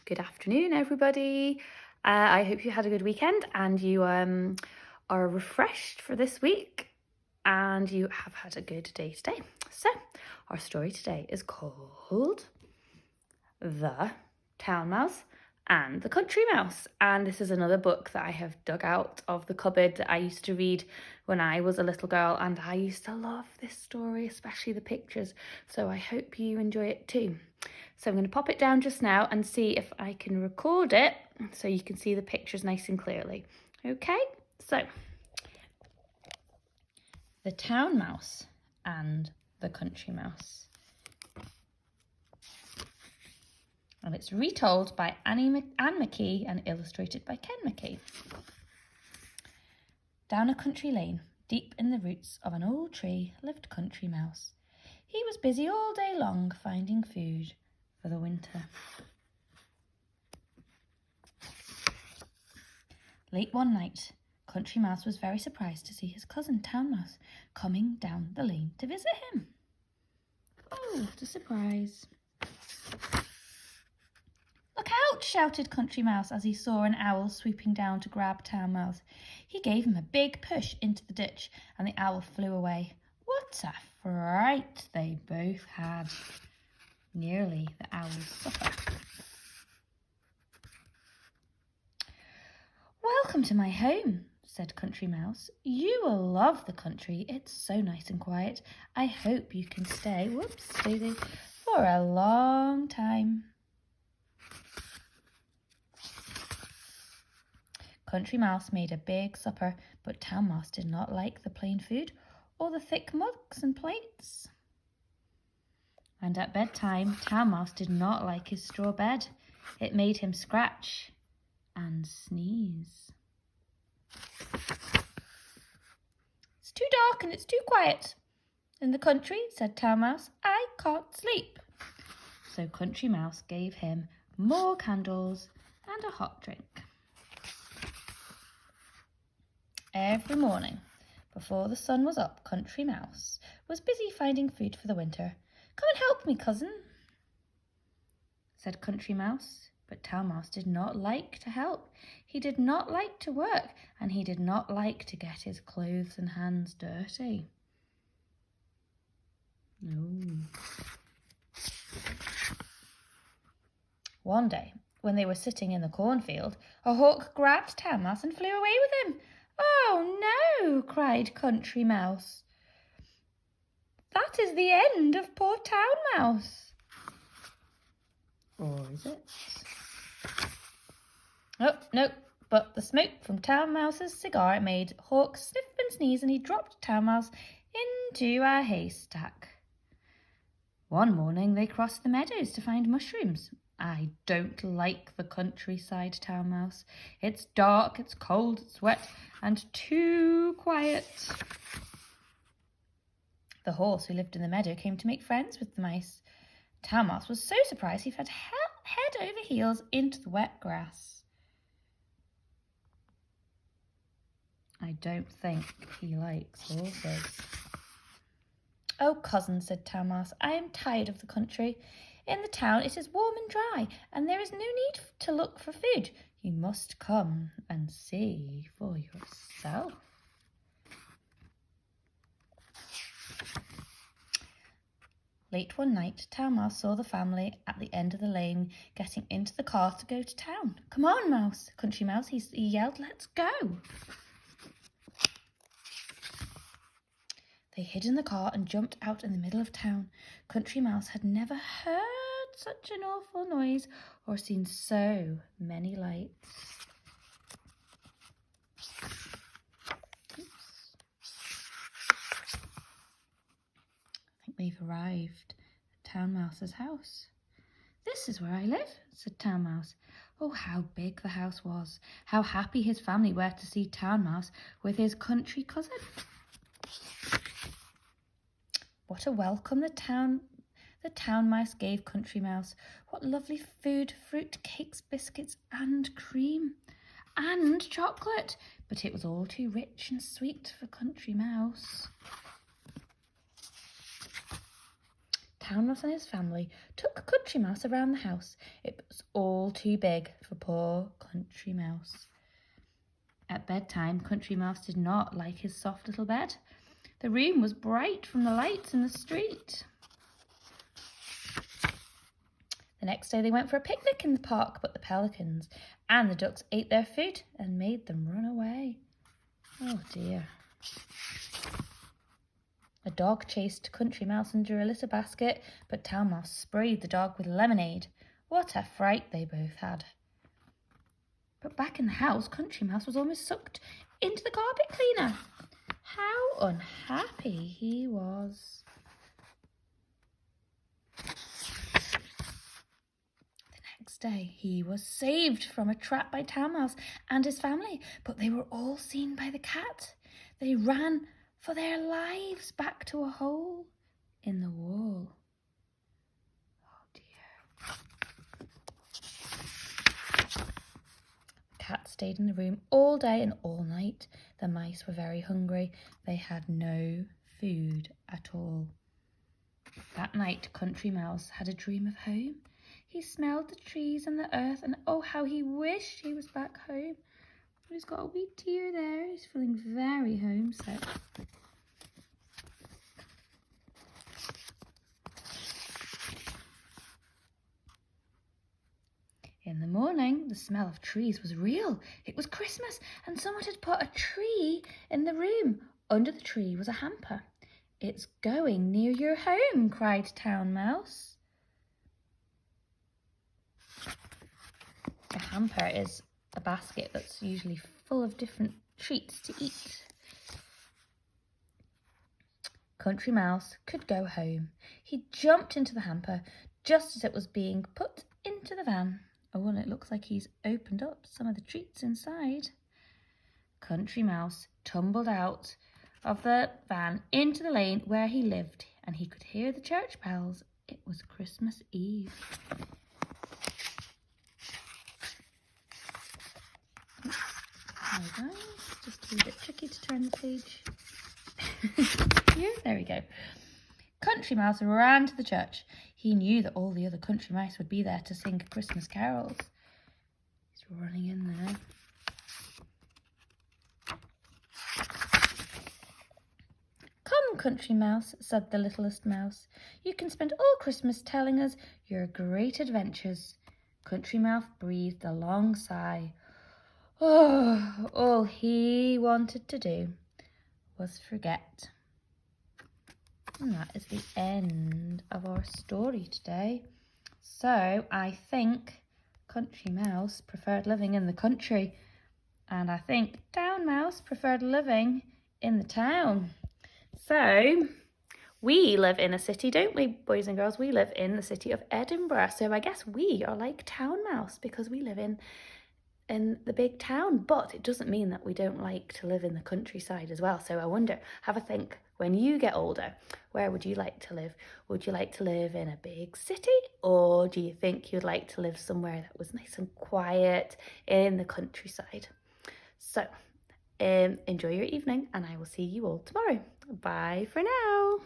Good afternoon, everybody. I hope you had a good weekend and you are refreshed for this week and you have had a good day today. So, our story today is called The Town Mouse and the Country Mouse. And this is another book that I have dug out of the cupboard that I used to read when I was a little girl, and I used to love this story, especially the pictures. So I hope you enjoy it too. So I'm going to pop it down just now and see if I can record it so you can see the pictures nice and clearly. Okay, so The Town Mouse and the Country Mouse. And it's retold by Anne McKee and illustrated by Ken McKee. Down a country lane, deep in the roots of an old tree, lived Country Mouse. He was busy all day long finding food for the winter. Late one night, Country Mouse was very surprised to see his cousin Town Mouse coming down the lane to visit him. Oh, what a surprise. "Look out!" shouted Country Mouse as he saw an owl swooping down to grab Town Mouse. He gave him a big push into the ditch and the owl flew away. What a fright they both had. Nearly the owl's supper. "Welcome to my home," said Country Mouse. "You will love the country. It's so nice and quiet. I hope you can stay, for a long time." Country Mouse made a big supper, but Town Mouse did not like the plain food or the thick mugs and plates. And at bedtime, Town Mouse did not like his straw bed. It made him scratch and sneeze. "It's too dark and it's too quiet in the country," said Town Mouse. "I can't sleep." So Country Mouse gave him more candles and a hot drink. Every morning, before the sun was up, Country Mouse was busy finding food for the winter. "Come and help me, cousin," said Country Mouse. But Town Mouse did not like to help. He did not like to work, and he did not like to get his clothes and hands dirty. No. One day, when they were sitting in the cornfield, a hawk grabbed Town Mouse and flew away with him. "Oh no!" cried Country Mouse. "That is the end of poor Town Mouse." Or is it? Oh, no, but the smoke from Town Mouse's cigar made Hawk sniff and sneeze, and he dropped Town Mouse into a haystack. One morning they crossed the meadows to find mushrooms. "I don't like the country," sighed Town Mouse. "It's dark, it's cold, it's wet, and too quiet." The horse who lived in the meadow came to make friends with the mice. Town Mouse was so surprised he fell head over heels into the wet grass. I don't think he likes horses. "Oh, cousin," said Town Mouse, "I am tired of the country. In the town it is warm and dry, and there is no need to look for food. You must come and see for yourself." Late one night, Town Mouse saw the family at the end of the lane getting into the car to go to town. "Come on, Country Mouse," he yelled. "Let's go." They hid in the car and jumped out in the middle of town. Country Mouse had never heard such an awful noise or seen so many lights. I think they've arrived at Town Mouse's house. "This is where I live," said Town Mouse. Oh, how big the house was! How happy his family were to see Town Mouse with his country cousin. What a welcome the town mouse gave Country Mouse. What lovely food, fruit, cakes, biscuits, and cream, and chocolate. But it was all too rich and sweet for Country Mouse. Town Mouse and his family took Country Mouse around the house. It was all too big for poor Country Mouse. At bedtime, Country Mouse did not like his soft little bed. The room was bright from the lights in the street. The next day they went for a picnic in the park, but the pelicans and the ducks ate their food and made them run away. Oh dear. A dog chased Country Mouse under a litter basket, but Town Mouse sprayed the dog with lemonade. What a fright they both had. But back in the house, Country Mouse was almost sucked into the carpet cleaner. How unhappy he was. Next day, he was saved from a trap by Town Mouse and his family, but they were all seen by the cat. They ran for their lives back to a hole in the wall. Oh dear. The cat stayed in the room all day and all night. The mice were very hungry. They had no food at all. That night, Country Mouse had a dream of home. He smelled the trees and the earth, and oh, how he wished he was back home. But he's got a wee tear there. He's feeling very homesick. In the morning, the smell of trees was real. It was Christmas, and someone had put a tree in the room. Under the tree was a hamper. "It's going near your home," cried Town Mouse. A hamper is a basket that's usually full of different treats to eat. Country Mouse could go home. He jumped into the hamper just as it was being put into the van. Oh, and it looks like he's opened up some of the treats inside. Country Mouse tumbled out of the van into the lane where he lived, and he could hear the church bells. It was Christmas Eve. There we go. Just a wee bit tricky to turn the page. Here, there we go. Country Mouse ran to the church. He knew that all the other country mice would be there to sing Christmas carols. He's running in there. "Come, Country Mouse," said the littlest mouse. "You can spend all Christmas telling us your great adventures." Country Mouse breathed a long sigh. Oh, all he wanted to do was forget. And that is the end of our story today. So I think Country Mouse preferred living in the country, and I think Town Mouse preferred living in the town. So we live in a city, don't we, boys and girls? We live in the city of Edinburgh. So I guess we are like Town Mouse because we live in the big town, but it doesn't mean that we don't like to live in the countryside as well. So I wonder, have a think, when you get older, where would you like to live? Would you like to live in a big city, or do you think you'd like to live somewhere that was nice and quiet in the countryside? So enjoy your evening, and I will see you all tomorrow. Bye for now.